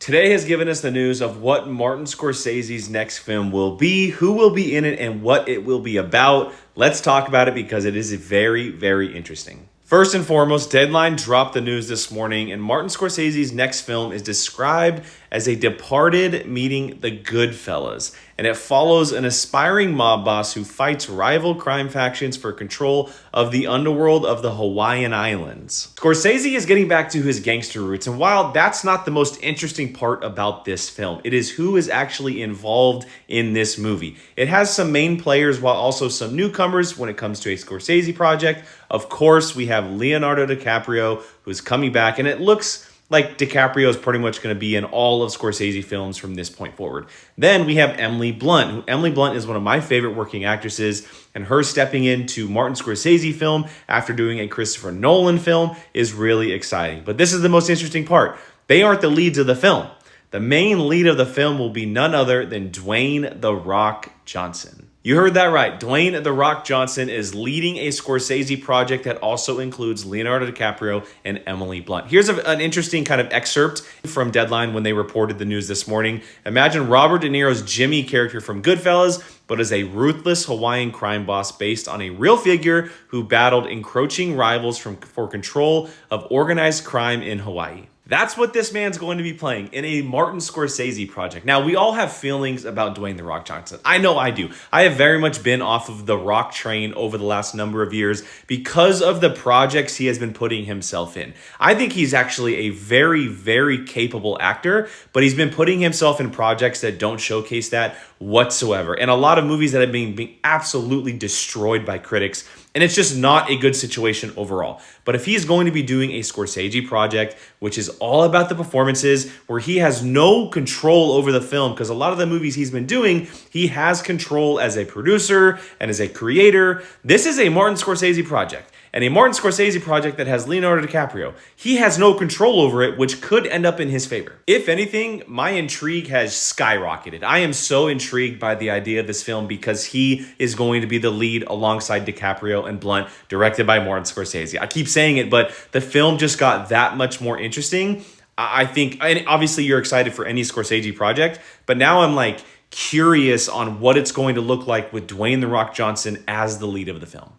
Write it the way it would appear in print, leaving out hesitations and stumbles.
Today has given us the news of what Martin Scorsese's next film will be, who will be in it, and what it will be about. Let's talk about it because it is very, very interesting. First and foremost, Deadline dropped the news this morning, and Martin Scorsese's next film is described as a departed meeting the Goodfellas, and it follows an aspiring mob boss who fights rival crime factions for control of the underworld of the Hawaiian Islands. Scorsese is getting back to his gangster roots, and while that's not the most interesting part about this film, it is who is actually involved in this movie. It has some main players while also some newcomers when it comes to a Scorsese project. Of course, we have Leonardo DiCaprio, who's coming back, and it looks like DiCaprio is pretty much going to be in all of Scorsese films from this point forward. Then we have Emily Blunt. Emily Blunt is one of my favorite working actresses, and her stepping into Martin Scorsese film after doing a Christopher Nolan film is really exciting. But this is the most interesting part. They aren't the leads of the film. The main lead of the film will be none other than Dwayne "The Rock" Johnson. You heard that right. Dwayne "The Rock" Johnson is leading a Scorsese project that also includes Leonardo DiCaprio and Emily Blunt. Here's an interesting kind of excerpt from Deadline when they reported the news this morning. Imagine Robert De Niro's Jimmy character from Goodfellas, but as a ruthless Hawaiian crime boss based on a real figure who battled encroaching rivals for control of organized crime in Hawaii. That's what this man's going to be playing in a Martin Scorsese project. Now, we all have feelings about Dwayne "The Rock" Johnson. I know I do. I have very much been off of the Rock train over the last number of years because of the projects he has been putting himself in. I think he's actually a very, very capable actor, but he's been putting himself in projects that don't showcase that whatsoever. And a lot of movies that have been being absolutely destroyed by critics. And it's just not a good situation overall. But if he's going to be doing a Scorsese project, which is all about the performances, where he has no control over the film, because a lot of the movies he's been doing, he has control as a producer and as a creator. This is a Martin Scorsese project. And a Martin Scorsese project that has Leonardo DiCaprio. He has no control over it, which could end up in his favor. If anything, my intrigue has skyrocketed. I am so intrigued by the idea of this film because he is going to be the lead alongside DiCaprio and Blunt, directed by Martin Scorsese. I keep saying it, but the film just got that much more interesting. I think, and obviously you're excited for any Scorsese project, but now I'm like curious on what it's going to look like with Dwayne "The Rock" Johnson as the lead of the film.